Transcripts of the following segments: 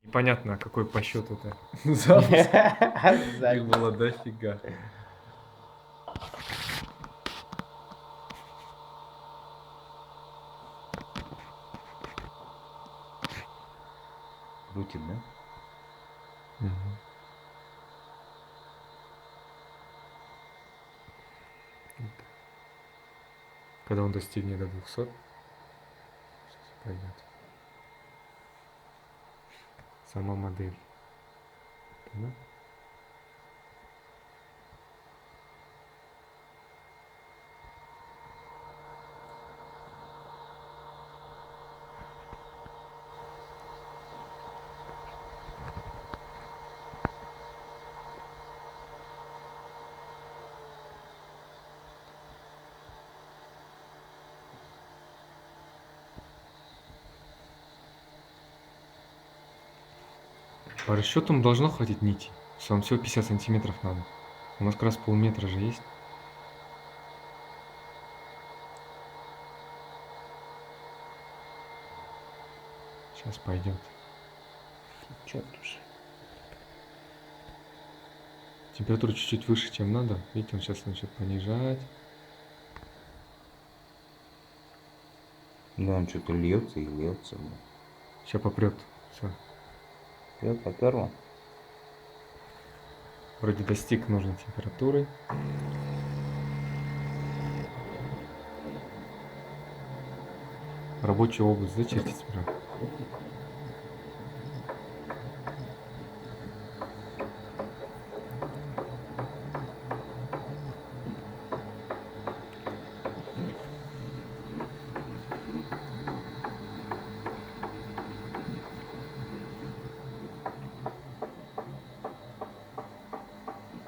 Непонятно, а какой по счету-то запуск. Их Запись. было дофига. Крутит, да? Мгм. Когда он достигнет до 200, сейчас пойдет. Сама модель. Да? По расчетам должно хватить нити. Вам всего 50 сантиметров надо. У нас как раз полметра же есть. Сейчас пойдет. Чё уже? Температура чуть-чуть выше, чем надо. Видите, он сейчас начнет понижать. Да, он что-то льется и льется. Сейчас попрет. Все. Все, поперло. Вроде достиг нужной температуры. Рабочую область зачистить сперва.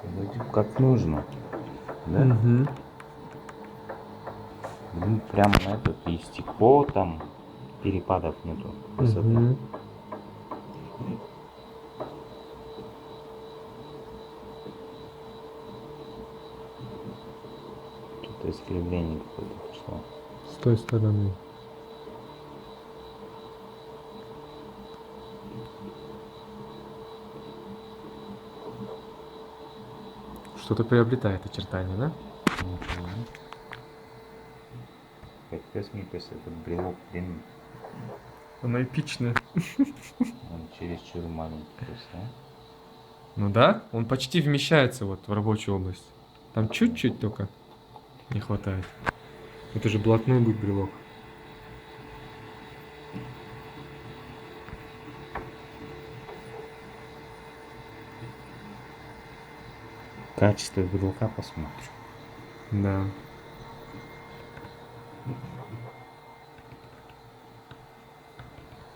Вроде как нужно. Да? Угу. Блин, прям на этот и стекло там перепадов нету высоты. Угу. Что-то искривление какое-то пошло. С той стороны. Что-то приобретает очертания, да? Капец, мне кажется, этот брелок длинный. Она эпичная. Он чересчур маленький просто, а? Ну да, он почти вмещается вот в рабочую область. Там чуть-чуть только не хватает. Это же блатной будет брелок. Качество брелка посмотрим. Да.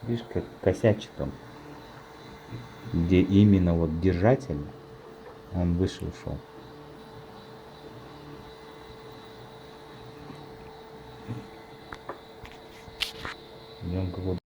Видишь, как косячит он. Где именно вот держатель, он выше ушел. Идем